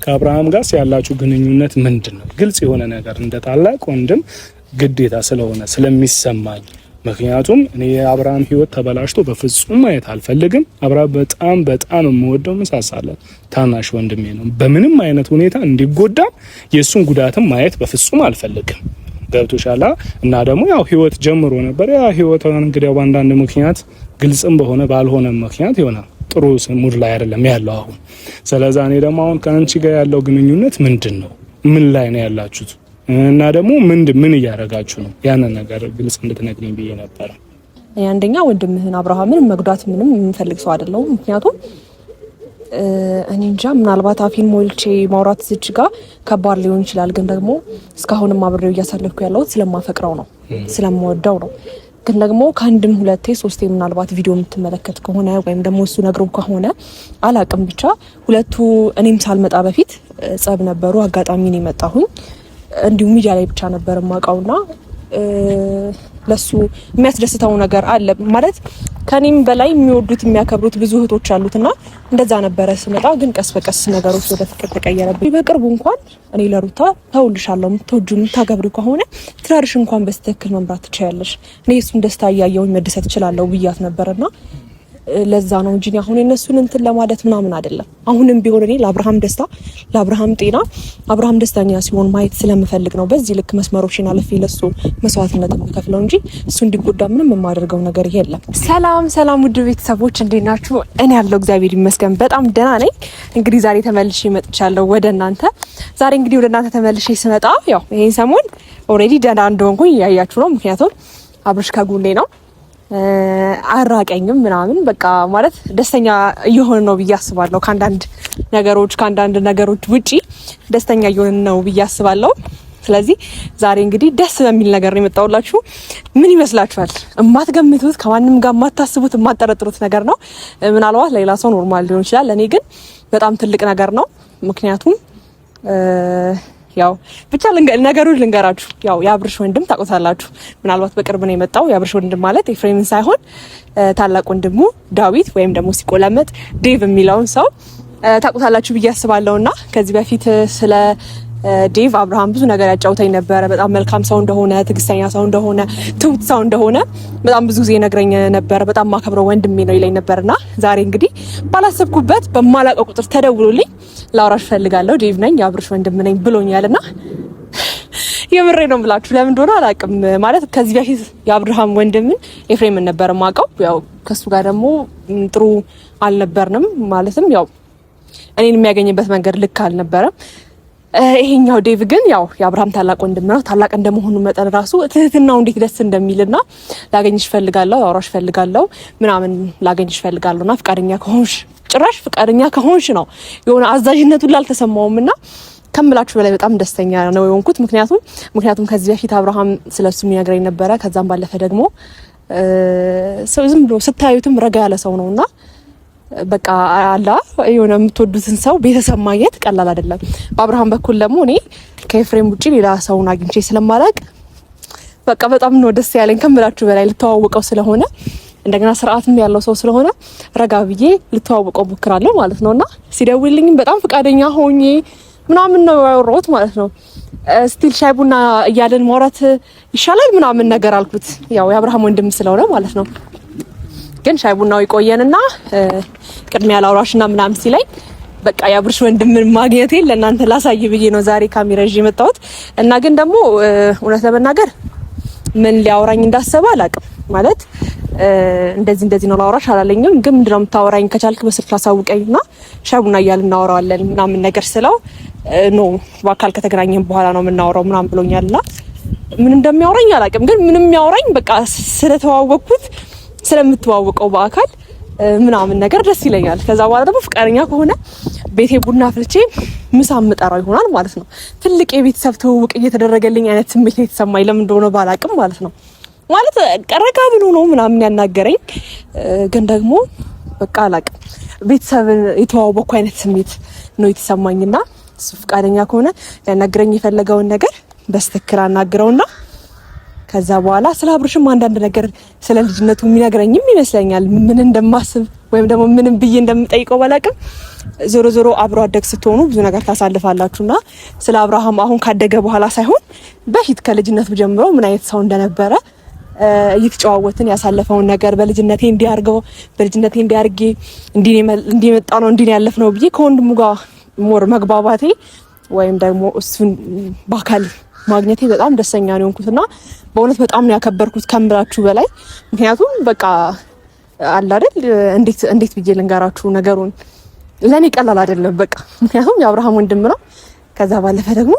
ከአብርሃም ጋር ያላችሁ ግንኙነት ምንድነው? ግልጽ የሆነ ነገር እንደ ታላቅ ወንድም ግዴታ ስለሆነ ስለሚሰማኝ ምክንያቱም እኔ የአብርሃም ህይወት ተበላሽቶ በፍጹም ማየት አልፈልግም። አብርሃም በጣም የምወደው መሳሳለት ታናሽ ወንድሜ ነው። በምንም አይነት ሁኔታ እንዲጎዳ የሱን ጉዳትም ማየት በፍጹም አልፈልግም። ገብቶሻላ? እና ደግሞ ያው ህይወት ጀምሮ ነበር። ያ ህይወት እንግዲህ በአንዳንድ ምክንያት ግልጽም በሆነ ባልሆነ ምክንያት ይሆናል ጥሩ ሙድ ላይ አይደለም ያለው አሁን። ስለዚህ እኔ ደግሞ አሁን ከአንቺ ጋር ያለው ግንኙነት ምንድነው? ምን ላይ ነው ያላችሁት? እና ደግሞ ምን እያደረጋችሁ ነው? ያንን ነገር ግልጽ እንድትነግሪኝ ብዬ ነበር። አንደኛ ወንድምህን አብርሃምን መጉዳት ምንም የምፈልግ ሰው አይደለሁም። ምክንያቱም እኔ እንጃ ምናልባት አፊን ሞልቼ ማውራት ዝች ጋር ከባድ ሊሆን ይችላል። ግን ደግሞ እስካሁንም አብሬው እያሳለፍኩ ያለሁት ስለማፈቅረው ነው፣ ስለምወደው ነው። ግን ደግሞ ከአንድም ሁለቴ ሶስቴ ምናልባት ቪዲዮ የምትመለከት ከሆነ ወይም ደግሞ እሱ ነግሮ ከሆነ አላቅም፣ ብቻ ሁለቱ እኔም ሳልመጣ በፊት ጸብ ነበሩ። አጋጣሚ ነው የመጣሁኝ። እንዲሁ ሚዲያ ላይ ብቻ ነበር ማውቀውና ለሱ የሚያስደስተው ነገር አለ ማለት ከኔም በላይ የሚወዱት የሚያከብሩት ብዙ እህቶች አሉትና እንደዛ ነበረ ስመጣ። ግን ቀስ በቀስ ነገሮች ወደ ፍቅር ተቀየረብኝ። በቅርቡ እንኳን እኔ ለሩታ ተውልሻለሁ፣ የምትወጂው የምታገብሪው ከሆነ ትዳርሽ እንኳን በስትክክል መምራት ትችያለሽ፣ እኔ እሱን ደስታ እያየሁኝ መደሰት እችላለሁ ብያት ነበርና ለዛ ነው እንጂ አሁን እነሱን እንትን ለማለት ምናምን አይደለም። አሁንም ቢሆን እኔ ለአብርሃም ደስታ፣ ለአብርሃም ጤና፣ አብርሃም ደስተኛ ሲሆን ማየት ስለምፈልግ ነው በዚህ ልክ መስመሮችን አልፌ ለሱ መስዋዕትነት የምከፍለው እንጂ እሱ እንዲጎዳ ምንም የማደርገው ነገር የለም። ሰላም ውድ ቤተሰቦች እንዴት ናችሁ? እኔ ያለው እግዚአብሔር ይመስገን በጣም ደህና ነኝ። እንግዲህ ዛሬ ተመልሼ መጥቻለሁ ወደ እናንተ። ዛሬ እንግዲህ ወደ እናንተ ተመልሼ ስመጣ ያው ይሄን ሰሞን ኦልሬዲ ደህና እንደሆንኩኝ እያያችሁ ነው። ምክንያቱም አብርሽ ከጎኔ ነው፣ አራቀኝም ምናምን በቃ ማለት ደስተኛ እየሆነ ነው ብዬ አስባለሁ። ከአንዳንድ ነገሮች ውጪ ደስተኛ እየሆነ ነው ብዬ አስባለሁ። ስለዚህ ዛሬ እንግዲህ ደስ በሚል ነገር ነው የመጣሁላችሁ። ምን ይመስላችኋል? የማትገምቱት ከማንም ጋር የማታስቡት የማትጠረጥሩት ነገር ነው። ምናልባት ሌላ ሰው ኖርማል ሊሆን ይችላል፣ እኔ ግን በጣም ትልቅ ነገር ነው። ምክንያቱም ያው ብቻ ነገሮች ልንገራችሁ። ያው የአብርሽ ወንድም ታውቁታላችሁ። ምናልባት በቅርብ ነው የመጣው። የአብርሽ ወንድም ማለት ኤፍሬምን ሳይሆን ታላቅ ወንድሙ ዳዊት ወይም ደግሞ ሲቆለመጥ ዴቭ የሚለውን ሰው ታውቁታላችሁ ብዬ አስባለሁና ከዚህ በፊት ስለ ዴቭ አብርሃም ብዙ ነገር ያጫውተኝ ነበረ። በጣም መልካም ሰው እንደሆነ፣ ትዕግስተኛ ሰው እንደሆነ፣ ትሁት ሰው እንደሆነ በጣም ብዙ ጊዜ ነግረኝ ነበረ። በጣም ማከብረው ወንድሜ ነው ይለኝ ነበርና ዛሬ እንግዲህ ባላሰብኩበት በማላቀው ቁጥር ተደውሎልኝ ላውራሽ ፈልጋለሁ ዴቭ ነኝ የአብርሽ ወንድም ነኝ ብሎኛልና የምሬ ነው ብላችሁ ለምን እንደሆነ አላውቅም። ማለት ከዚህ በፊት የአብርሃም ወንድምን ኤፍሬምን ነበር ማቀው። ያው ከሱ ጋር ደግሞ ጥሩ አልነበርንም። ማለትም ያው እኔን የሚያገኝበት መንገድ ልክ አልነበረም። ይሄኛው ዴቭ ግን ያው የአብርሃም ታላቅ ወንድም ነው። ታላቅ እንደመሆኑ መጠን ራሱ ትህትናው እንዴት ደስ እንደሚልና ላገኝሽ ፈልጋለሁ፣ አውራሽ ፈልጋለሁ ምናምን ላገኝሽ ፈልጋለሁና ፍቃደኛ ከሆንሽ ጭራሽ ፍቃደኛ ከሆንሽ ነው የሆነ አዛዥነቱን ላልተሰማውምና ከምላችሁ በላይ በጣም ደስተኛ ነው የሆንኩት። ምክንያቱም ከዚህ በፊት አብርሃም ስለሱ የሚነግረኝ ነበረ። ከዛም ባለፈ ደግሞ ሰው ዝም ብሎ ስታዩትም ረጋ ያለ ሰው ነውና በቃ አላ የሆነ የምትወዱትን ሰው ቤተሰብ ማግኘት ቀላል አይደለም። በአብርሃም በኩል ደግሞ እኔ ከኤፍሬም ውጪ ሌላ ሰውን አግኝቼ ስለማላቅ በቃ በጣም ነው ደስ ያለኝ ከምላችሁ በላይ። ልተዋወቀው ስለሆነ እንደገና ስርዓትም ያለው ሰው ስለሆነ ረጋ ብዬ ልተዋወቀው ሞክራለሁ ማለት ነውና ሲደውልልኝም በጣም ፍቃደኛ ሆኜ ምናምን ነው ያወራሁት ማለት ነው። ስቲል ሻይ ቡና እያለን ማውራት ይሻላል ምናምን ነገር አልኩት። ያው የአብርሃም ወንድም ስለሆነ ማለት ነው። ግን ሻይ ቡናው ይቆየንና ቅድሚያ ላውራሽና ምናምን ሲለኝ በቃ የአብርሽ ወንድምን ማግኘቴ ለእናንተ ላሳይ ብዬ ነው ዛሬ ካሜራ ይዤ የመጣሁት። እና ግን ደግሞ እውነት ለመናገር ምን ሊያወራኝ እንዳሰበ አላውቅም። ማለት እንደዚህ ነው ላውራሽ አላለኝም። ግን ምንድነው የምታወራኝ ከቻልክ በስልክ ላሳውቀኝና ሻይ ቡና እያልን እናወራዋለን ምናምን ነገር ስለው ኖ በአካል ከተገናኘን በኋላ ነው የምናወራው ምናምን ብሎኛልና ምን እንደሚያወራኝ አላውቅም። ግን ምንም የሚያወራኝ በቃ ስለተዋወቅኩት ስለምትዋወቀው በአካል ምናምን ነገር ደስ ይለኛል። ከዛ በኋላ ደግሞ ፍቃደኛ ከሆነ ቤቴ ቡና አፍልቼ ምሳ ምጠራው ይሆናል ማለት ነው። ትልቅ የቤተሰብ ትውውቅ እየተደረገልኝ አይነት ስሜት የተሰማኝ ለምን እንደሆነ ባላውቅም ማለት ነው። ማለት ቀረጋ ብሎ ነው ምናምን ያናገረኝ። ግን ደግሞ በቃ አላውቅም ቤተሰብ የተዋወቁ አይነት ስሜት ነው የተሰማኝና እሱ ፍቃደኛ ከሆነ ያናገረኝ የፈለገውን ነገር በስትክክል አናግረውና ከዛ በኋላ ስለ አብርሽም አንዳንድ ነገር ስለ ልጅነቱ የሚነግረኝም ይመስለኛል። ምን እንደማስብ ወይም ደግሞ ምንም ብዬ እንደምጠይቀው ባላቅም ዞሮ ዞሮ አብሮ አደግ ስትሆኑ ብዙ ነገር ታሳልፋላችሁና ስለ አብርሃም አሁን ካደገ በኋላ ሳይሆን በፊት ከልጅነቱ ጀምሮ ምን አይነት ሰው እንደነበረ እየተጨዋወትን ያሳለፈውን ነገር በልጅነቴ እንዲያርገው በልጅነቴ እንዲያርጌ እንዲመጣ ነው እንዲህ ያለፍነው ብዬ ከወንድሙ ጋር ሞር መግባባቴ ወይም ደግሞ እሱን በአካል ማግኘቴ በጣም ደስተኛ ነው የሆንኩትና በእውነት በጣም ነው ያከበርኩት ከምላችሁ በላይ። ምክንያቱም በቃ አለ አይደል እንዴት ብዬ ልንገራችሁ ነገሩን ለኔ ቀላል አይደለም በቃ ምክንያቱም የአብርሃም ወንድም ነው። ከዛ ባለፈ ደግሞ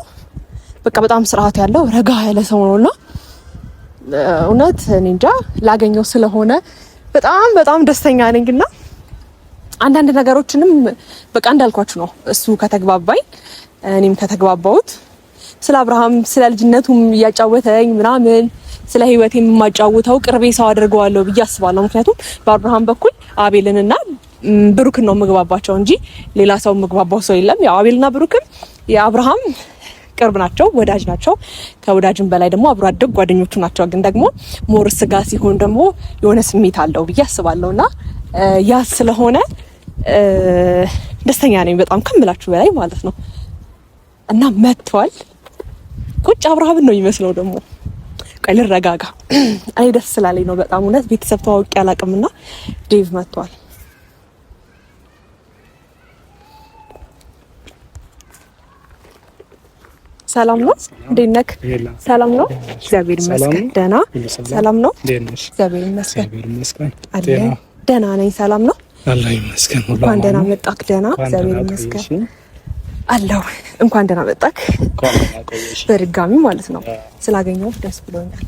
በቃ በጣም ስርዓት ያለው ረጋ ያለ ሰው ነውና እውነት እኔ እንጃ ላገኘው ስለሆነ በጣም ደስተኛ ነኝና አንዳንድ ነገሮችንም በቃ እንዳልኳችሁ ነው እሱ ከተግባባኝ እኔም ከተግባባሁት ስለ አብርሃም ስለ ልጅነቱም እያጫወተኝ ምናምን ስለ ህይወቴም የማጫውተው ቅርቤ ሰው አድርገዋለሁ ብዬ አስባለሁ። ምክንያቱም በአብርሃም በኩል አቤልንና ብሩክን ነው ምግባባቸው እንጂ ሌላ ሰው ምግባባው ሰው የለም። ያው አቤልና ብሩክን የአብርሃም ቅርብ ናቸው፣ ወዳጅ ናቸው። ከወዳጅም በላይ ደግሞ አብሮ አደግ ጓደኞቹ ናቸው። ግን ደግሞ ሞር ስጋ ሲሆን ደግሞ የሆነ ስሜት አለው ብዬ አስባለሁና ያ ስለሆነ ደስተኛ ነኝ በጣም ከምላችሁ በላይ ማለት ነው። እና መጥቷል ቁጭ አብርሃምን ነው የሚመስለው ደግሞ ቆይ ልረጋጋ። አይ ደስ ስላለኝ ነው በጣም እውነት ቤተሰብ ተዋውቄ አላውቅምና ዴቭ መጥቷል። ሰላም ነው እንዴት ነህ? ሰላም ነው እግዚአብሔር ይመስገን። ደህና ሰላም ነው እግዚአብሔር ይመስገን። አለ ደህና ነኝ። ሰላም ነው አላህ ይመስገን። እንኳን ደህና መጣክ። ደህና እግዚአብሔር ይመስገን አለው። እንኳን ደህና መጣክ በድጋሚ ማለት ነው። ስላገኘሁ ደስ ብሎኛል።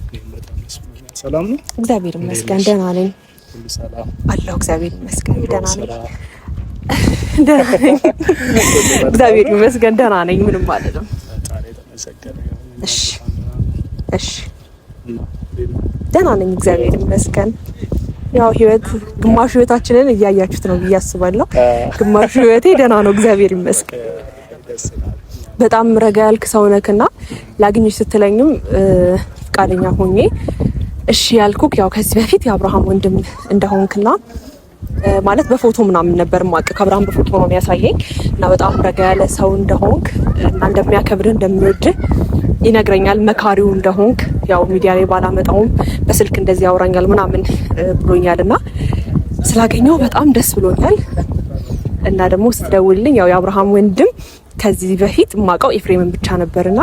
ሰላም ነው እግዚአብሔር ይመስገን። ደህና ነኝ አለው። እግዚአብሔር ይመስገን ደህና ነኝ። እግዚአብሔር ይመስገን ደህና ነኝ። ምንም አይደለም። እሺ ደህና ነኝ እግዚአብሔር ይመስገን። ያው ህይወት ግማሹ ህይወታችንን እያያችሁት ነው ብዬ አስባለሁ። ግማሹ ህይወቴ ደህና ነው እግዚአብሔር ይመስገን። በጣም ረጋ ያልክ ሰው ነህና ላግኝሽ ስትለኝም ፈቃደኛ ሆኜ እሺ ያልኩክ ያው ከዚህ በፊት የአብርሃም ወንድም እንደሆንክና ማለት በፎቶ ምናምን ነበር ማቀ ከአብርሃም በፎቶ ነው የሚያሳየኝ እና በጣም ረጋ ያለ ሰው እንደሆንክ እና እንደሚያከብርህ እንደሚወድህ ይነግረኛል። መካሪው እንደሆንክ ያው ሚዲያ ላይ ባላመጣውም በስልክ እንደዚህ ያወራኛል ምናምን ብሎኛልና ስላገኘው በጣም ደስ ብሎኛል። እና ደግሞ ስትደውልልኝ ያው የአብርሃም ወንድም ከዚህ በፊት ማቀው ኤፍሬምን ብቻ ነበርና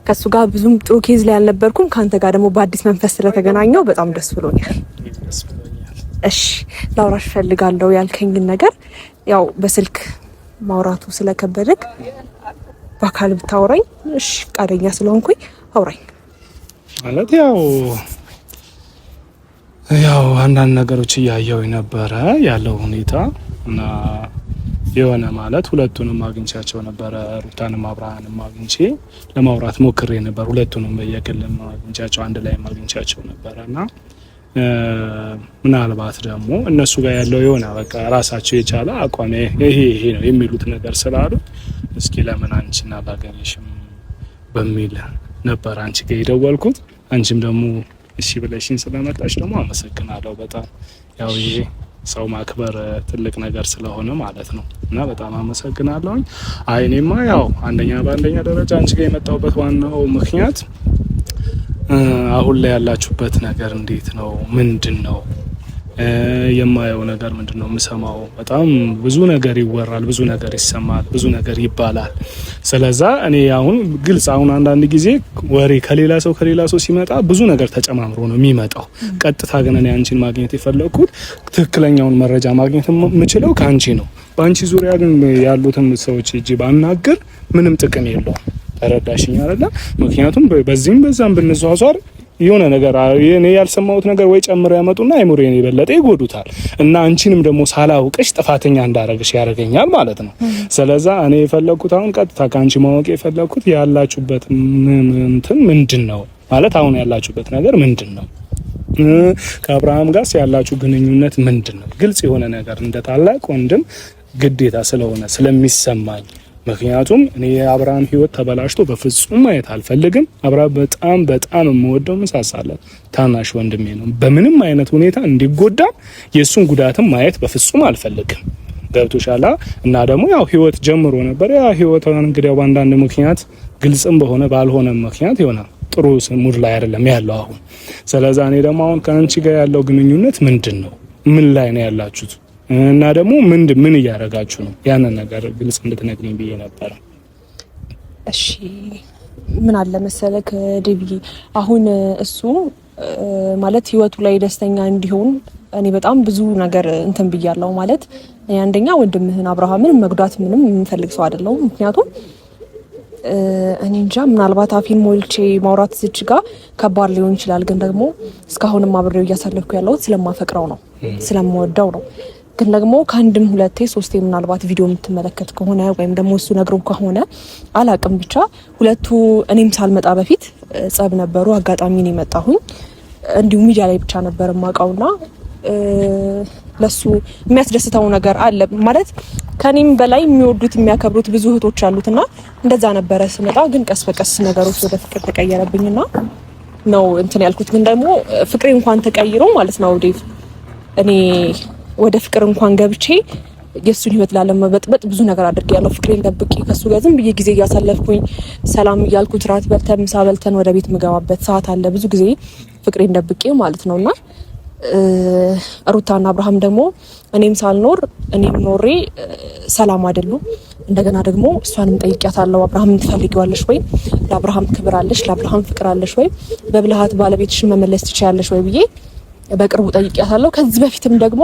ከሱ ጋር ብዙም ጥሩ ኬዝ ላይ አልነበርኩም። ካንተ ጋር ደግሞ በአዲስ መንፈስ ስለተገናኘው በጣም ደስ ብሎኛል። እሺ ላውራሽ ፈልጋለሁ ያልከኝን ነገር ያው በስልክ ማውራቱ ስለከበደክ በአካል ብታወራኝ እሺ ፈቃደኛ ስለሆንኩኝ አውራኝ። ማለት ያው አንዳንድ ነገሮች እያየው ነበረ ያለው ሁኔታ እና የሆነ ማለት ሁለቱንም አግኝቻቸው ነበረ። ሩታንም አብርሃንም አግኝቼ ለማውራት ሞክሬ ነበር። ሁለቱንም በየግል አግኝቻቸው አንድ ላይ አግኝቻቸው ነበረና ምናልባት ደግሞ እነሱ ጋር ያለው የሆነ በቃ ራሳቸው የቻለ አቋም ይሄ ነው የሚሉት ነገር ስላሉ እስኪ ለምን አንቺን አላገኘሽም በሚል ነበር አንቺ ጋር የደወልኩት። አንቺም ደግሞ እሺ ብለሽኝ ስለመጣሽ ደግሞ አመሰግናለሁ በጣም ያው ይሄ ሰው ማክበር ትልቅ ነገር ስለሆነ ማለት ነው እና በጣም አመሰግናለሁ። እኔማ ያው በአንደኛ ደረጃ አንቺ ጋር የመጣሁበት ዋናው ምክንያት አሁን ላይ ያላችሁበት ነገር እንዴት ነው? ምንድነው? የማየው ነገር ምንድነው? የምሰማው በጣም ብዙ ነገር ይወራል፣ ብዙ ነገር ይሰማል፣ ብዙ ነገር ይባላል። ስለዛ እኔ አሁን አንዳንድ ጊዜ ወሬ ከሌላ ሰው ሲመጣ ብዙ ነገር ተጨማምሮ ነው የሚመጣው። ቀጥታ ግን እኔ አንቺን ማግኘት የፈለኩት ትክክለኛውን መረጃ ማግኘት የምችለው ከአንቺ ነው። በአንቺ ዙሪያ ግን ያሉትን ሰዎች እጂ ባናገር ምንም ጥቅም የለውም። ተረዳሽኝ አይደለ? ምክንያቱም በዚህም በዛም ብንዟዟር የሆነ ነገር እኔ ያልሰማሁት ነገር ወይ ጨምረው ያመጡና አይሙሬን የበለጠ ይጎዱታል እና አንቺንም ደግሞ ሳላውቅሽ ጥፋተኛ እንዳረግሽ ያደርገኛል ማለት ነው። ስለዛ እኔ የፈለኩት አሁን ቀጥታ ካንቺ ማወቅ የፈለኩት ያላችሁበት ምንድነው ማለት አሁን ያላችሁበት ነገር ምንድነው? ከአብርሃም ጋር ያላችሁ ግንኙነት ምንድነው? ግልጽ የሆነ ነገር እንደ ታላቅ ወንድም ግዴታ ስለሆነ ስለሚሰማኝ ምክንያቱም እኔ የአብርሃም ህይወት ተበላሽቶ በፍጹም ማየት አልፈልግም። አብርሃም በጣም የምወደው መሳሳለት ታናሽ ወንድሜ ነው። በምንም አይነት ሁኔታ እንዲጎዳ የሱን ጉዳትም ማየት በፍጹም አልፈልግም። ገብቶሻል? እና ደግሞ ያው ህይወት ጀምሮ ነበር። ያ ህይወት እንግዲህ በአንዳንድ ምክንያት ግልጽም በሆነ ባልሆነ ምክንያት ይሆናል ጥሩ ሙድ ላይ አይደለም ያለው አሁን። ስለዚህ እኔ ደግሞ አሁን ከአንቺ ጋር ያለው ግንኙነት ምንድነው? ምን ላይ ነው ያላችሁት? እና ደግሞ ምን እያደረጋችሁ ነው? ያንን ነገር ግልጽ እንድትነግሪኝ ብዬ ነበር። እሺ ምን አለ መሰለክ ዴቪ፣ አሁን እሱ ማለት ህይወቱ ላይ ደስተኛ እንዲሆን እኔ በጣም ብዙ ነገር እንትን ብያለሁ። ማለት አንደኛ ወንድምህን አብርሃምን መጉዳት ምንም የምፈልግ ሰው አይደለሁም። ምክንያቱም እኔ እንጃ ምናልባት አፊን ሞልቼ ማውራት ዝች ጋር ከባድ ሊሆን ይችላል። ግን ደግሞ እስካሁንም አብሬው እያሳለፍኩ ያለሁት ስለማፈቅረው ነው፣ ስለምወደው ነው። ግን ደግሞ ከአንድም ሁለቴ ሶስቴ ምናልባት ቪዲዮ የምትመለከት ከሆነ ወይም ደግሞ እሱ ነግሮ ከሆነ አላቅም፣ ብቻ ሁለቱ እኔም ሳልመጣ በፊት ጸብ ነበሩ። አጋጣሚ ነው የመጣሁኝ። እንዲሁ ሚዲያ ላይ ብቻ ነበር የማውቀውና ለሱ የሚያስደስተው ነገር አለ ማለት ከኔም በላይ የሚወዱት የሚያከብሩት ብዙ እህቶች አሉትና እንደዛ ነበረ ስመጣ። ግን ቀስ በቀስ ነገሮች ወደ ፍቅር ተቀየረብኝና ነው እንትን ያልኩት። ግን ደግሞ ፍቅሬ እንኳን ተቀይሮ ማለት ነው ዴቭ፣ እኔ ወደ ፍቅር እንኳን ገብቼ የሱን ህይወት ላለመበጥበጥ ብዙ ነገር አድርጌያለሁ። ፍቅሬን ደብቄ ከሱ ጋር ዝም ብዬ ጊዜ እያሳለፍኩኝ ሰላም እያልኩት ራት በልተን ምሳ በልተን ወደ ቤት ምገባበት ሰዓት አለ ብዙ ጊዜ ፍቅሬን ደብቄ ማለት ነውና ሩታና አብርሃም ደግሞ እኔም ሳልኖር እኔም ኖሬ ሰላም አይደሉም። እንደገና ደግሞ እሷንም ጠይቂያታለሁ፣ አብርሃምን ትፈልጊዋለሽ ወይ? ለአብርሃም ክብር አለሽ? ለአብርሃም ፍቅር አለሽ ወይ? በብልሃት ባለቤትሽን መመለስ ትችያለሽ ወይ ብዬ በቅርቡ ጠይቂያታለሁ። ከዚህ በፊትም ደግሞ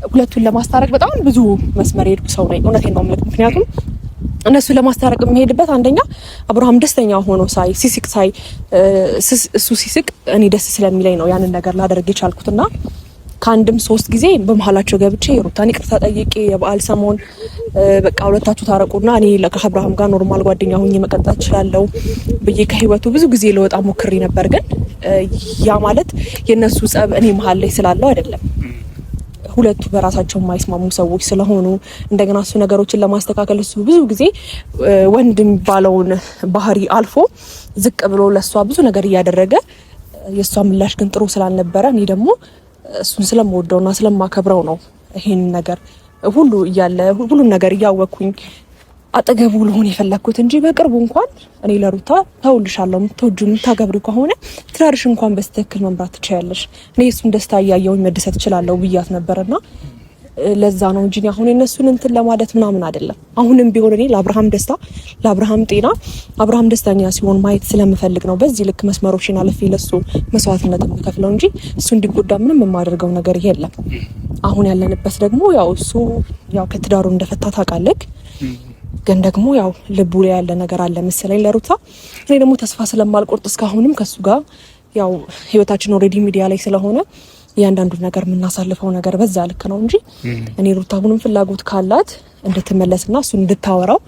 ሁለቱን ለማስታረቅ በጣም ብዙ መስመር ሄድኩ ሰው ነኝ። እውነቴን ነው የምልህ። ምክንያቱም እነሱ ለማስታረቅ የሚሄድበት አንደኛ አብርሃም ደስተኛ ሆኖ ሲስቅ እሱ ሲስቅ እኔ ደስ ስለሚለኝ ነው ያንን ነገር ላደርግ የቻልኩትና ከአንድም 3 ጊዜ በመሀላቸው ገብቼ ሩታን ይቅርታ ጠይቄ የበዓል ሰሞን በቃ ሁለታችሁ ታረቁና እኔ ከአብርሃም ጋር ኖርማል ጓደኛ ሆኜ መቀጠል እችላለሁ ብዬ ከህይወቱ ብዙ ጊዜ ለወጣ ሞክሬ ነበር። ግን ያ ማለት የነሱ ጸብ እኔ መሀል ላይ ስላለው አይደለም። ሁለቱ በራሳቸው የማይስማሙ ሰዎች ስለሆኑ እንደገና እሱ ነገሮችን ለማስተካከል እሱ ብዙ ጊዜ ወንድ የሚባለውን ባህሪ አልፎ ዝቅ ብሎ ለሷ ብዙ ነገር እያደረገ የሷ ምላሽ ግን ጥሩ ስላልነበረ እኔ ደግሞ እሱን ስለምወደውና ስለማከብረው ነው ይሄን ነገር ሁሉ እያለ ሁሉን ነገር እያወቅኩኝ አጠገቡ ልሆን የፈለኩት እንጂ በቅርቡ እንኳን እኔ ለሩታ ተውልሻለሁ፣ ተወጁን ታገብሪ ከሆነ ትዳርሽ እንኳን በስተክል መምራት ትችያለሽ፣ እኔ እሱን ደስታ እያየሁኝ መደሰት እችላለሁ ብያት ነበርና ለዛ ነው እንጂ አሁን እነሱን እንትን ለማለት ምናምን አይደለም። አሁንም ቢሆን እኔ ለአብርሃም ደስታ፣ ለአብርሃም ጤና፣ አብርሃም ደስተኛ ሲሆን ማየት ስለምፈልግ ነው በዚህ ልክ መስመሮችን አልፌ ለሱ መስዋዕትነት የምከፍለው እንጂ እሱ እንዲጎዳ ምንም የማደርገው ነገር የለም። አሁን ያለንበት ደግሞ ያው እሱ ያው ከትዳሩ እንደፈታ ታውቃለህ። ግን ደግሞ ያው ልቡ ላይ ያለ ነገር አለ መሰለኝ ለሩታ። እኔ ደግሞ ተስፋ ስለማልቆርጥ እስካሁንም ከሱ ጋር ያው ህይወታችን ኦልሬዲ ሚዲያ ላይ ስለሆነ ያንዳንዱ ነገር የምናሳልፈው ነገር በዛ ልክ ነው እንጂ እኔ ሩታ አሁንም ፍላጎት ካላት እንድትመለስና እሱ እንድታወራው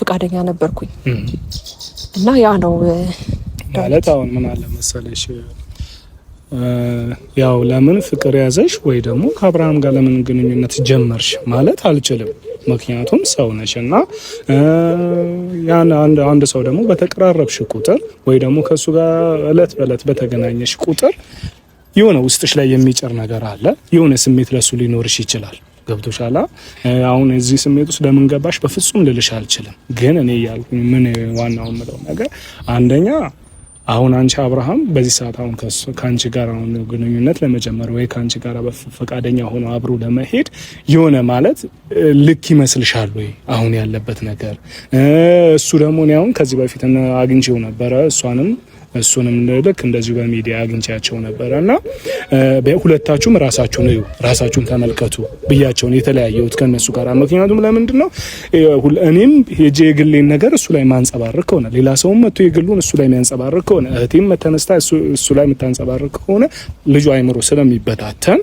ፍቃደኛ ነበርኩኝ እና ያ ነው ማለት። አሁን ምን አለ መሰለሽ ያው ለምን ፍቅር ያዘሽ ወይ ደግሞ ከአብርሃም ጋር ለምን ግንኙነት ጀመርሽ ማለት አልችልም። ምክንያቱም ሰው ነሽና ያን አንድ ሰው ደግሞ በተቀራረብሽ ቁጥር ወይ ደግሞ ከሱ ጋር እለት በእለት በተገናኘሽ ቁጥር የሆነ ውስጥሽ ላይ የሚጨር ነገር አለ። የሆነ ስሜት ለሱ ሊኖርሽ ይችላል። ገብቶሻል? አሁን እዚህ ስሜት ውስጥ ለምን ገባሽ በፍጹም ልልሽ አልችልም። ግን እኔ ያልኩኝ ምን ዋናው የምለው ነገር አንደኛ አሁን አንቺ አብርሃም በዚህ ሰዓት አሁን ከአንቺ ጋር አሁን ግንኙነት ለመጀመር ወይ ከአንቺ ጋር ፈቃደኛ ሆኖ አብሮ ለመሄድ የሆነ ማለት ልክ ይመስልሻል ወይ አሁን ያለበት ነገር? እሱ ደግሞ እኔ አሁን ከዚህ በፊት አግኝቼው ነበረ እሱንም ልክ እንደዚሁ በሚዲያ አግኝቻቸው ነበርና ሁለታችሁም ራሳችሁን ተመልከቱ ብያቸውን የተለያየሁት ከነሱ ጋር። ምክንያቱም ለምንድን ነው እኔም የግሌን ነገር እሱ ላይ ማንጸባረቅ ከሆነ ሌላ ሰውም መጥቶ የግሉን እሱ ላይ የሚያንጸባርቅ ከሆነ እህቴም መተነስታ እሱ ላይ የምታንጸባርቅ ከሆነ ልጁ አይምሮ ስለሚበታተን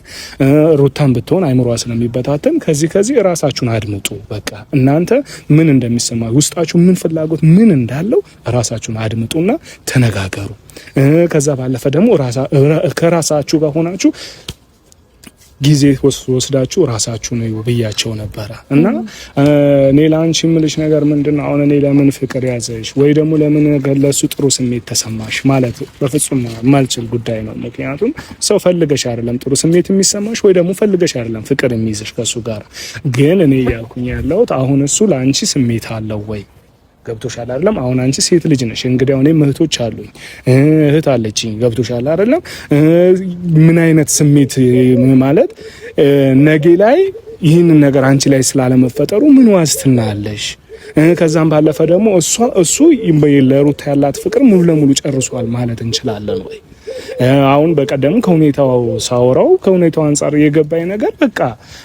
ሩታን ብትሆን አይምሮዋ ስለሚበታተን ከዚህ ራሳችሁን አድምጡ። በቃ እናንተ ምን እንደሚሰማ ውስጣችሁ ምን ፍላጎት ምን እንዳለው ራሳችሁን አድምጡና ተነጋገሩ። ከዛ ባለፈ ደግሞ ከራሳችሁ ጋር ሆናችሁ ጊዜ ወስዳችሁ ራሳችሁ ነው ብያቸው ነበረ። እና እኔ ላንቺ የምልሽ ነገር ምንድነው አሁን እኔ ለምን ፍቅር ያዘሽ ወይ ደግሞ ለምን ለሱ ጥሩ ስሜት ተሰማሽ ማለት በፍጹም ማልችል ጉዳይ ነው። ምክንያቱም ሰው ፈልገሽ አይደለም ጥሩ ስሜት የሚሰማሽ ወይ ደግሞ ፈልገሽ አይደለም ፍቅር የሚይዝሽ ከሱ ጋር። ግን እኔ ያልኩኝ ያለሁት አሁን እሱ ላንቺ ስሜት አለው ወይ? ገብቶሻል አይደለም? አሁን አንቺ ሴት ልጅ ነሽ። እንግዲህ እኔም እህቶች አሉኝ፣ እህት አለችኝ። ገብቶሻል አይደለም? ምን አይነት ስሜት ማለት ነገ ላይ ይህንን ነገር አንቺ ላይ ስላለመፈጠሩ ምን ዋስትና አለሽ? ከዛም ባለፈ ደግሞ እሱ ለሩታ ያላት ፍቅር ሙሉ ለሙሉ ጨርሷል ማለት እንችላለን ወይ? አሁን በቀደም ከሁኔታው ሳወራው ከሁኔታው አንፃር የገባኝ ነገር በቃ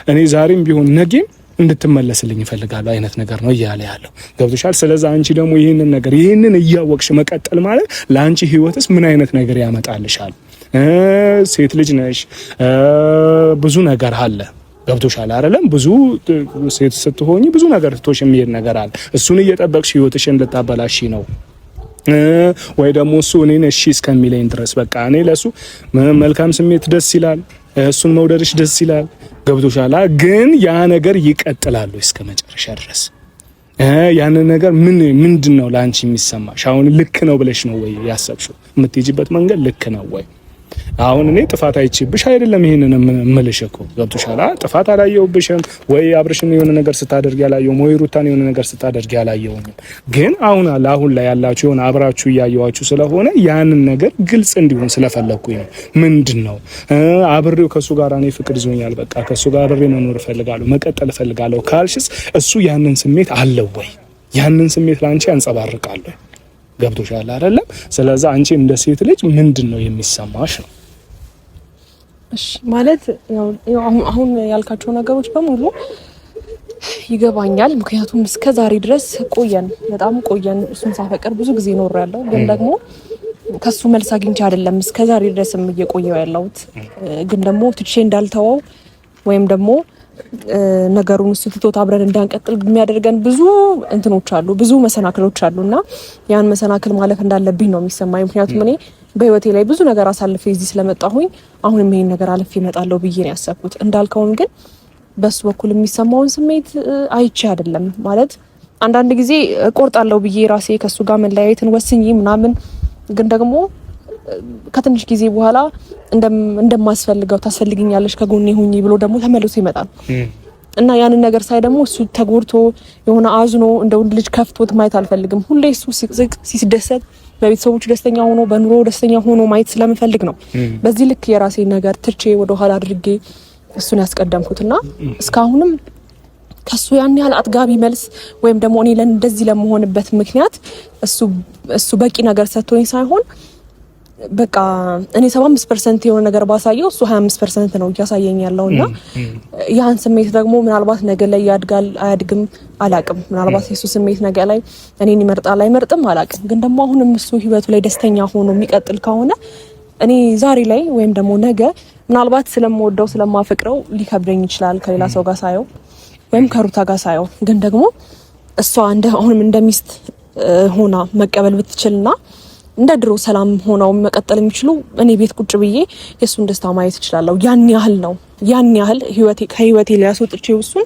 እኔ ዛሬም ቢሆን ነገም እንድትመለስልኝ ይፈልጋሉ አይነት ነገር ነው እያለ ያለው። ገብቶሻል? ስለዚህ አንቺ ደግሞ ይህንን እያወቅሽ መቀጠል ማለት ለአንቺ ህይወትስ ምን አይነት ነገር ያመጣልሻል? ሴት ልጅ ነሽ፣ ብዙ ነገር አለ። ገብቶሻል አይደለም? ብዙ ሴት ስትሆኚ ብዙ ነገር ትቶሽ የሚሄድ ነገር አለ። እሱን እየጠበቅሽ ህይወትሽን ልታበላሽ ነው ወይ ደግሞ እሱ እኔን እሺ እስከሚለኝ ድረስ በቃ እኔ ለሱ መልካም ስሜት ደስ ይላል፣ እሱን መውደድሽ ደስ ይላል። ገብቶሻል? ግን ያ ነገር ይቀጥላል እስከ መጨረሻ ድረስ። ያንን ነገር ምንድነው ላንቺ የሚሰማሽ? አሁን ልክ ነው ብለሽ ነው ወይ ያሰብሽው? የምትሄጂበት መንገድ ልክ ነው ወይ? አሁን እኔ ጥፋት አይችብሽ አይደለም ይሄንን እምልሽ እኮ ገብቶሻል? ጥፋት አላየሁብሽም ወይ አብርሽን የሆነ ነገር ስታደርጊ ያላየሁም ወይ ሩታን የሆነ ነገር ስታደርጊ ያላየሁም። ግን አሁን ላይ ያላችሁ የሆነ አብራችሁ እያየዋችሁ ስለሆነ ያንን ነገር ግልጽ እንዲሆን ስለፈለኩኝ ነው። ምንድነው አብሬው ከሱ ጋር እኔ ፍቅር ይዞኛል፣ በቃ ከሱ ጋር አብሬ መኖር እፈልጋለሁ፣ መቀጠል እፈልጋለሁ ካልሽስ እሱ ያንን ስሜት አለው ወይ? ያንን ስሜት ላንቺ ያንጸባርቃል? ገብቶሻል አይደለም? ስለዚህ አንቺ እንደ ሴት ልጅ ምንድነው የሚሰማሽ ነው? እሺ ማለት ያው አሁን ያልካቸው ነገሮች በሙሉ ይገባኛል። ምክንያቱም እስከ ዛሬ ድረስ በጣም ቆየን። እሱን ሳፈቅር ብዙ ጊዜ ኖሬያለሁ። ግን ደግሞ ከሱ መልስ አግኝቼ አይደለም እስከ ዛሬ ድረስም እየቆየው ያለሁት። ግን ደግሞ ትቼ እንዳልተወው ወይም ደግሞ ነገሩን እሱ ትቶት አብረን እንዳንቀጥል የሚያደርገን ብዙ እንትኖች አሉ፣ ብዙ መሰናክሎች አሉና ያን መሰናክል ማለፍ እንዳለብኝ ነው የሚሰማኝ። ምክንያቱም እኔ በህይወቴ ላይ ብዙ ነገር አሳልፌ እዚህ ስለመጣሁኝ አሁንም ይሄን ነገር አልፌ እመጣለሁ ብዬ ነው ያሰብኩት። እንዳልከውም ግን በሱ በኩል የሚሰማውን ስሜት አይቼ አይደለም ማለት አንዳንድ ጊዜ እቆርጣለሁ ብዬ ራሴ ከሱ ጋር መለያየትን ወስኜ ምናምን ግን ደግሞ ከትንሽ ጊዜ በኋላ እንደማስፈልገው ታስፈልግኛለሽ ከጎኔ ሁኚ ብሎ ደግሞ ተመልሶ ይመጣል እና ያንን ነገር ሳይ ደግሞ እሱ ተጎድቶ የሆነ አዝኖ እንደ ወንድ ልጅ ከፍቶት ማየት አልፈልግም። ሁሌ እሱ ሲደሰት በቤተሰቦቹ ደስተኛ ሆኖ በኑሮ ደስተኛ ሆኖ ማየት ስለምፈልግ ነው በዚህ ልክ የራሴ ነገር ትቼ ወደ ኋላ አድርጌ እሱን ያስቀደምኩትና እስካሁንም ከሱ ያን ያህል አጥጋቢ መልስ ወይም ደግሞ እኔ እንደዚህ ለመሆንበት ምክንያት እሱ በቂ ነገር ሰጥቶኝ ሳይሆን በቃ እኔ 75% የሆነ ነገር ባሳየው እሱ 25% ነው እያሳየኝ ያለውና ያን ስሜት ደግሞ ምናልባት ነገ ላይ ያድጋል አያድግም አላቅም። ምናልባት የሱ ስሜት ነገ ላይ እኔን ይመርጣል አይመርጥም አላቅም። ግን ደግሞ አሁንም እሱ ህይወቱ ላይ ደስተኛ ሆኖ የሚቀጥል ከሆነ እኔ ዛሬ ላይ ወይም ደግሞ ነገ ምናልባት ስለምወደው ስለማፈቅረው ሊከብደኝ ይችላል ከሌላ ሰው ጋር ሳየው ወይም ከሩታ ጋር ሳየው። ግን ደግሞ እሷ አሁንም እንደሚስት ሆና መቀበል ብትችልና እንደ ድሮ ሰላም ሆነው መቀጠል የሚችሉ እኔ ቤት ቁጭ ብዬ የሱን ደስታ ማየት እችላለሁ። ያን ያህል ከህይወቴ ሊያስወጥቼው እሱን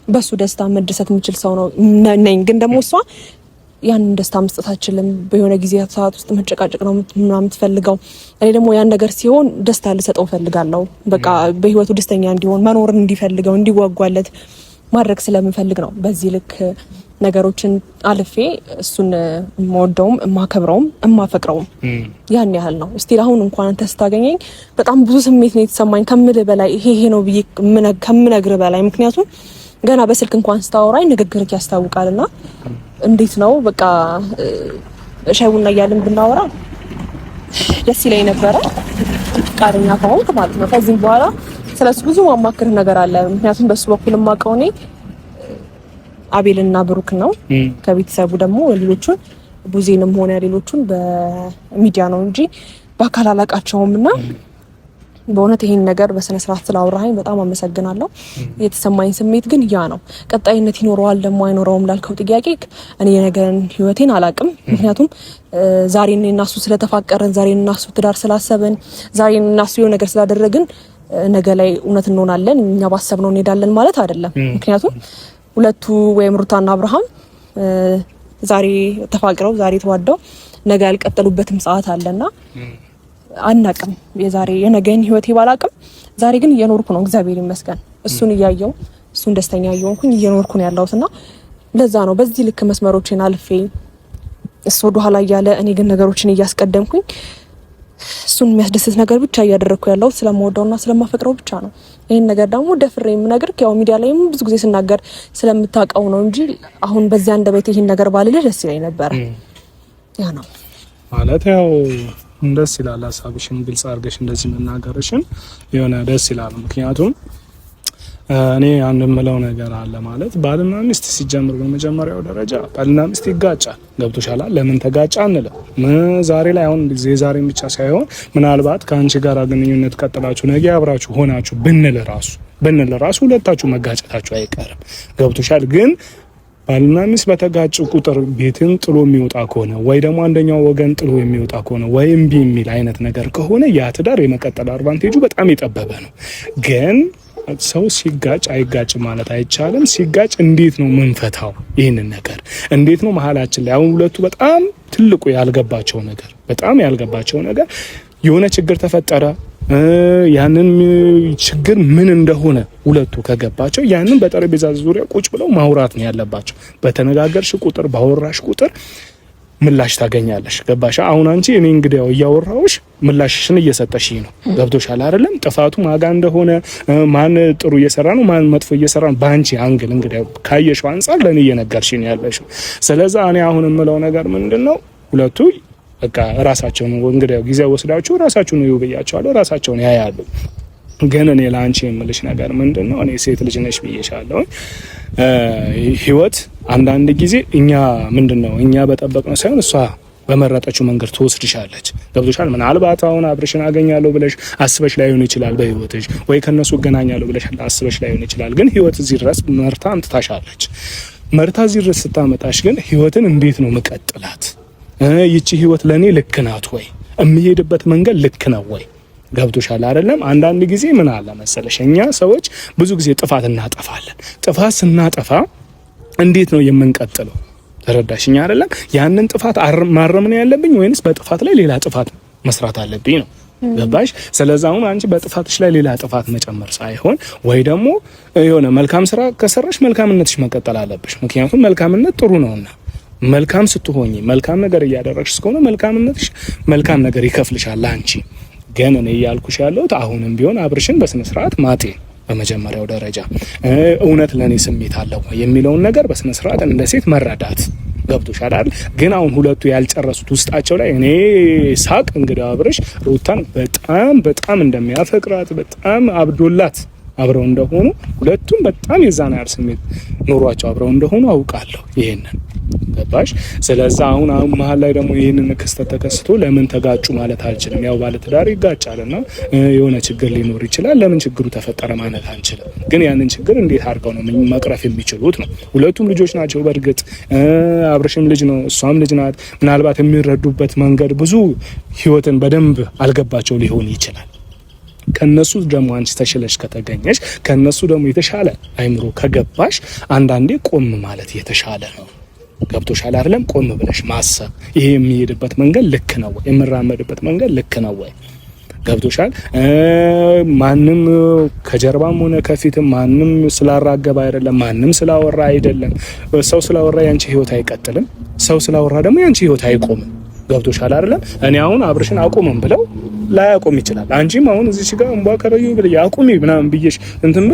በሱ ደስታ መደሰት የሚችል ሰው ነው ነኝ። ግን ደግሞ እሷ ያንን ደስታ መስጠት አትችልም። በሆነ ጊዜ ሰዓት ውስጥ መጨቃጨቅ ነው ምናምን የምትፈልገው። እኔ ደግሞ ያን ነገር ሲሆን ደስታ ልሰጠው ፈልጋለሁ። በቃ በህይወቱ ደስተኛ እንዲሆን መኖርን እንዲፈልገው እንዲጓጓለት ማድረግ ስለምፈልግ ነው በዚህ ልክ ነገሮችን አልፌ እሱን የምወደውም የማከብረውም የማፈቅረውም ያን ያህል ነው። እስቲ አሁን እንኳን አንተ ስታገኘኝ በጣም ብዙ ስሜት ነው የተሰማኝ ከምልህ በላይ ይሄ ነው ብዬ ከምነግርህ በላይ። ምክንያቱም ገና በስልክ እንኳን ስታወራኝ ንግግርህ ያስታውቃልና እንዴት ነው በቃ ሻይ ቡና እያልን ብናወራ ደስ ይለኝ ነበረ ፈቃደኛ ከሆንክ ማለት ነው። ከዚህ በኋላ ስለሱ ብዙ ማማክርህ ነገር አለ። ምክንያቱም በሱ በኩል የማውቀው እኔ አቤልና ብሩክ ነው። ከቤተሰቡ ደግሞ ሌሎቹን ቡዜንም ሆነ ሌሎቹን በሚዲያ ነው እንጂ በአካል አላቃቸውምና በእውነት ይሄን ነገር በስነ ስርዓት ስላወራኸኝ በጣም አመሰግናለሁ። የተሰማኝ ስሜት ግን ያ ነው። ቀጣይነት ይኖረዋል ደግሞ አይኖረውም ላልከው ጥያቄ እኔ የነገርን ህይወቴን አላቅም። ምክንያቱም ዛሬ እኔና እሱ ስለተፋቀረን ዛሬ እኔና እሱ ትዳር ስላሰብን ዛሬ እኔና እሱ የሆነ ነገር ስላደረግን ነገ ላይ እውነት እንሆናለን እኛ ባሰብነው እንሄዳለን ማለት አይደለም። ምክንያቱም ሁለቱ ወይም ሩታና አብርሃም ዛሬ ተፋቅረው ዛሬ ተዋደው ነገ ያልቀጠሉበትም ሰዓት አለና አናቅም። የዛሬ የነገን ህይወት ባላቅም ዛሬ ግን እየኖርኩ ነው እግዚአብሔር ይመስገን። እሱን እያየው እሱን ደስተኛ እየሆንኩኝ እየኖርኩ ነው ያለሁትና ለዛ ነው በዚህ ልክ መስመሮችን አልፌ እሱ ወደ ኋላ እያለ እኔ ግን ነገሮችን እያስቀደምኩኝ እሱን የሚያስደስት ነገር ብቻ እያደረኩ ያለው ስለምወደውና ስለማፈቅረው ብቻ ነው። ይሄን ነገር ደግሞ ደፍሬ የምነግር ያው ሚዲያ ላይም ብዙ ጊዜ ስናገር ስለምታውቀው ነው እንጂ አሁን በዚያ አንደበቴ ይሄን ነገር ባልልህ ደስ ይለኝ ነበር። ያ ነው ማለት ያው ደስ ይላል። ሀሳብሽን ግልጽ አድርገሽ እንደዚህ መናገርሽን የሆነ ደስ ይላል። ምክንያቱም እኔ አንድ የምለው ነገር አለ ማለት ባልና ሚስት ሲጀምር በመጀመሪያው ደረጃ ባልና ሚስት ይጋጫል። ገብቶሻል? ለምን ተጋጫ አንልም። ዛሬ ላይ አሁን ዛሬም ብቻ ሳይሆን ምናልባት ከአንቺ ጋር ግንኙነት ቀጥላችሁ ነገ አብራችሁ ሆናችሁ ብንል ራሱ ሁለታችሁ መጋጨታችሁ አይቀርም። ገብቶሻል? ግን ባልና ሚስት በተጋጩ ቁጥር ቤትን ጥሎ የሚወጣ ከሆነ ወይ ደግሞ አንደኛው ወገን ጥሎ የሚወጣ ከሆነ ወይ እምቢ የሚል አይነት ነገር ከሆነ ያ ትዳር የመቀጠል አድቫንቴጁ በጣም የጠበበ ነው። ግን ሰው ሲጋጭ አይጋጭ ማለት አይቻልም። ሲጋጭ እንዴት ነው ምንፈታው? ይህንን ነገር እንዴት ነው መሀላችን ላይ አሁን ሁለቱ በጣም ትልቁ ያልገባቸው ነገር የሆነ ችግር ተፈጠረ። ያንን ችግር ምን እንደሆነ ሁለቱ ከገባቸው ያንን በጠረጴዛ ዙሪያ ቁጭ ብለው ማውራት ነው ያለባቸው። በተነጋገርሽ ቁጥር ባወራሽ ቁጥር ምላሽ ታገኛለሽ። ገባሽ? አሁን አንቺ እኔ እንግዲህ እያወራሁሽ ምላሽሽን እየሰጠሽ ነው። ገብቶሻል አይደለም? ጥፋቱ ማጋ እንደሆነ ማን ጥሩ እየሰራ ነው ማን መጥፎ እየሰራ ነው በአንቺ አንግል እንግዲህ ካየሽው አንፃር ለኔ እየነገርሽ ነው ያለሽው። ስለዚህ እኔ አሁን የምለው ነገር ምንድነው ሁለቱ በቃ ራሳቸውን እንግዲህ ጊዜ ወስዳችሁ ራሳቸውን ይውብያቸዋለሁ ራሳቸውን ያያሉ። ግን እኔ ላንቺ የምልሽ ነገር ምንድነው እኔ ሴት ልጅ ነሽ ብዬሻለሁ። ህይወት አንዳንድ ጊዜ እኛ በጠበቅነው ሳይሆን እሷ በመረጠችው መንገድ ትወስድሻለች። ገብቶሻል? ምናልባት አሁን አብርሽን አገኛለሁ ብለሽ አስበሽ ላይሆን ይችላል በህይወትሽ ወይ ከነሱ እገናኛለሁ ብለሽ አስበሽ ላይሆን ይችላል። ግን ህይወት እዚህ ድረስ መርታ አምጥታሻለች። መርታ እዚህ ድረስ ስታመጣሽ ግን ህይወትን እንዴት ነው መቀጥላት? ይቺ ህይወት ለኔ ልክ ናት ወይ? የሚሄድበት መንገድ ልክ ነው ወይ? ገብቶሻል አይደለም? አንዳንድ ጊዜ ምን አለ መሰለሽ እኛ ሰዎች ብዙ ጊዜ ጥፋት እናጠፋለን። ጥፋት ስናጠፋ እንዴት ነው የምንቀጥለው? ተረዳሽኛ አይደለም? ያንን ጥፋት ማረም ነው ያለብኝ ወይንስ በጥፋት ላይ ሌላ ጥፋት መስራት አለብኝ ነው? ገባሽ? ስለዚህ አሁን አንቺ በጥፋትሽ ላይ ሌላ ጥፋት መጨመር ሳይሆን ወይ ደግሞ የሆነ መልካም ስራ ከሰራሽ መልካምነትሽ መቀጠል አለብሽ። ምክንያቱም መልካምነት ጥሩ ነውና መልካም ስትሆኚ መልካም ነገር እያደረግሽ እስከሆነ መልካምነትሽ መልካም ነገር ይከፍልሻል አንቺ። ግን እኔ እያልኩሽ ያለሁት አሁንም ቢሆን አብርሽን በስነ ስርዓት ማጤን በመጀመሪያው ደረጃ እውነት ለኔ ስሜት አለው የሚለውን ነገር በስነ ስርዓት እንደ ሴት መረዳት ገብቶሻል አይደል? ግን አሁን ሁለቱ ያልጨረሱት ውስጣቸው ላይ እኔ ሳቅ እንግዲህ አብርሽ ሩታን በጣም እንደሚያፈቅራት በጣም አብዶላት አብረው እንደሆኑ ሁለቱም በጣም የዛና ያር ስሜት ኖሯቸው አብረው እንደሆኑ አውቃለሁ። ይሄንን ገባሽ? ስለዚህ አሁን መሀል ላይ ደግሞ ይሄንን ክስተት ተከስቶ ለምን ተጋጩ ማለት አልችልም። ያው ባለ ትዳር ይጋጫልና የሆነ ችግር ሊኖር ይችላል። ለምን ችግሩ ተፈጠረ ማለት አንችልም። ግን ያንን ችግር እንዴት አድርገው ነው መቅረፍ የሚችሉት ነው። ሁለቱም ልጆች ናቸው። በእርግጥ አብርሽም ልጅ ነው፣ እሷም ልጅ ናት። ምናልባት የሚረዱበት መንገድ ብዙ ህይወትን በደንብ አልገባቸው ሊሆን ይችላል። ከነሱ ደግሞ አንቺ ተሽለሽ ከተገኘሽ ከነሱ ደግሞ የተሻለ አይምሮ ከገባሽ አንዳንዴ ቆም ማለት የተሻለ ነው። ገብቶሻል አይደለም? ቆም ብለሽ ማሰብ ይሄ የሚሄድበት መንገድ ልክ ነው ወይ? የምራመድበት መንገድ ልክ ነው ወይ? ገብቶሻል? ማንም ከጀርባም ሆነ ከፊትም ማንም ስላራገበ አይደለም፣ ማንም ስላወራ አይደለም። ሰው ስላወራ ያንቺ ህይወት አይቀጥልም። ሰው ስላወራ ደግሞ ያንቺ ህይወት አይቆምም። ገብቶሻል አይደለም? እኔ አሁን አብርሽን አቁምም ብለው ላያቆም ይችላል። አንቺም አሁን እዚህ ጋር እንቧ ከረዩ ብለሽ አቁሚ ምናምን ብዬሽ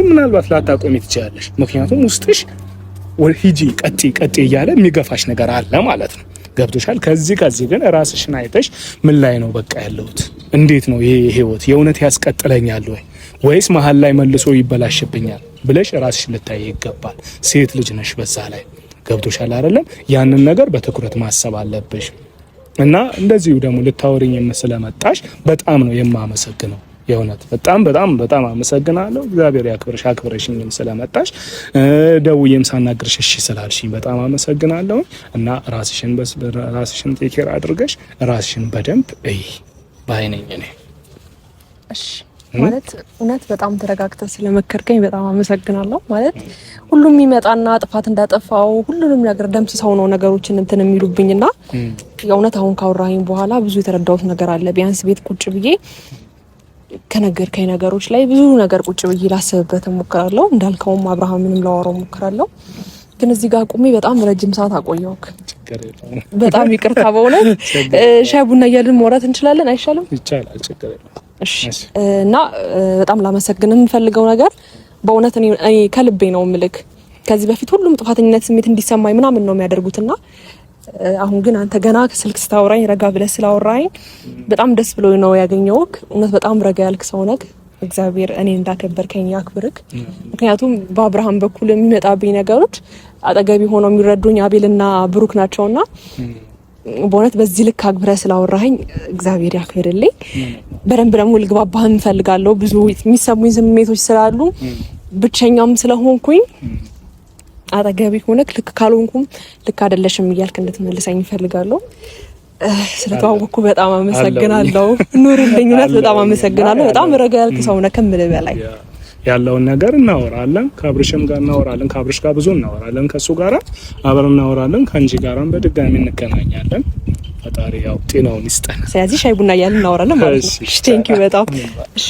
ምናልባት ላታቆሚ ትችያለሽ። ምክንያቱም ውስጥሽ ሂጂ ቀጥ እያለ የሚገፋሽ ነገር አለ ማለት ነው። ገብቶሻል? ከዚህ ግን ራስሽን አይተሽ ምን ላይ ነው በቃ ያለሁት? እንዴት ነው ይሄ ህይወት የእውነት ያስቀጥለኛል ወይስ መሀል ላይ መልሶ ይበላሽብኛል ብለሽ ራስሽን ልታይ ይገባል። ሴት ልጅ ነሽ በዛ ላይ። ገብቶሻል አይደለም? ያንን ነገር በትኩረት ማሰብ አለብሽ። እና እንደዚሁ ደግሞ ልታወሪኝ ስለመጣሽ በጣም ነው የማመሰግነው። የእውነት በጣም አመሰግናለሁ። እግዚአብሔር ያክብርሽ። አክብረሽኝም ስለመጣሽ ደውዬም ሳናግርሽ እሺ ስላልሽኝ በጣም አመሰግናለሁ። እና ራስሽን ቴኬር አድርገሽ ራስሽን በደንብ ባይነኝ እኔ። እሺ ማለት እውነት በጣም ተረጋግተህ ስለመከርከኝ በጣም አመሰግናለሁ። ማለት ሁሉም ይመጣና ጥፋት እንዳጠፋው ሁሉንም ነገር ደምስሰው ነው ነገሮችን እንትን የሚሉብኝና የእውነት አሁን ካወራኸኝ በኋላ ብዙ የተረዳሁት ነገር አለ። ቢያንስ ቤት ቁጭ ብዬ ከነገርከኝ ነገሮች ላይ ብዙ ነገር ቁጭ ብዬ ላስብበት እሞክራለሁ። እንዳልከውም አብርሃምንም ላወራው እሞክራለሁ። ግን እዚህ ጋር ቁሜ በጣም ረጅም ሰዓት አቆየሁክ። በጣም ይቅርታ በእውነት። ሻይ ቡና እያልን ማውራት እንችላለን አይሻልም? ይቻላል፣ ችግር የለም። እሺ። እና በጣም ላመሰግን የምፈልገው ነገር በእውነት እኔ ከልቤ ነው ምልክ። ከዚህ በፊት ሁሉም ጥፋተኝነት ስሜት እንዲሰማኝ ምናምን ነው የሚያደርጉትና አሁን ግን አንተ ገና ስልክ ስታወራኝ ረጋ ብለህ ስላወራኝ በጣም ደስ ብሎኝ ነው ያገኘሁክ። እውነት በጣም ረጋ ያልክ ሰው ነህ። እግዚአብሔር እኔ እንዳከበርከኝ ያክብርክ። ምክንያቱም በአብርሃም በኩል የሚመጣብኝ ነገሮች አጠገቢ ሆነው የሚረዱኝ አቤልና ብሩክ ናቸውና በእውነት በዚህ ልክ አክብረህ ስላወራኸኝ እግዚአብሔር ያክብርልኝ። በደንብ ደግሞ ልግባባህ እንፈልጋለሁ። ብዙ የሚሰሙኝ ስሜቶች ስላሉ ብቸኛም ስለሆንኩኝ አጠገቢ ሆነክ ልክ ካልሆንኩም ልክ አይደለሽም እያልክ እንድትመልሰኝ እንፈልጋለሁ። ስለተዋወቅኩ በጣም አመሰግናለሁ። ኑርልኝ። እውነት በጣም አመሰግናለሁ። በጣም ረጋ ያልክ ሰው ነህ ከምልህ በላይ። ያለውን ነገር እናወራለን። ከአብርሽም ጋር እናወራለን። ከአብርሽ ጋር ብዙ እናወራለን። ከሱ ጋር አብረን እናወራለን። ከአንቺ ጋራም በድጋሚ እንገናኛለን። ፈጣሪ ያው ጤናውን ይስጠን። ስለዚህ ሻይ ቡና እያልን እናወራለን ማለት ነው። እሺ፣ ቴንኪው በጣም እሺ።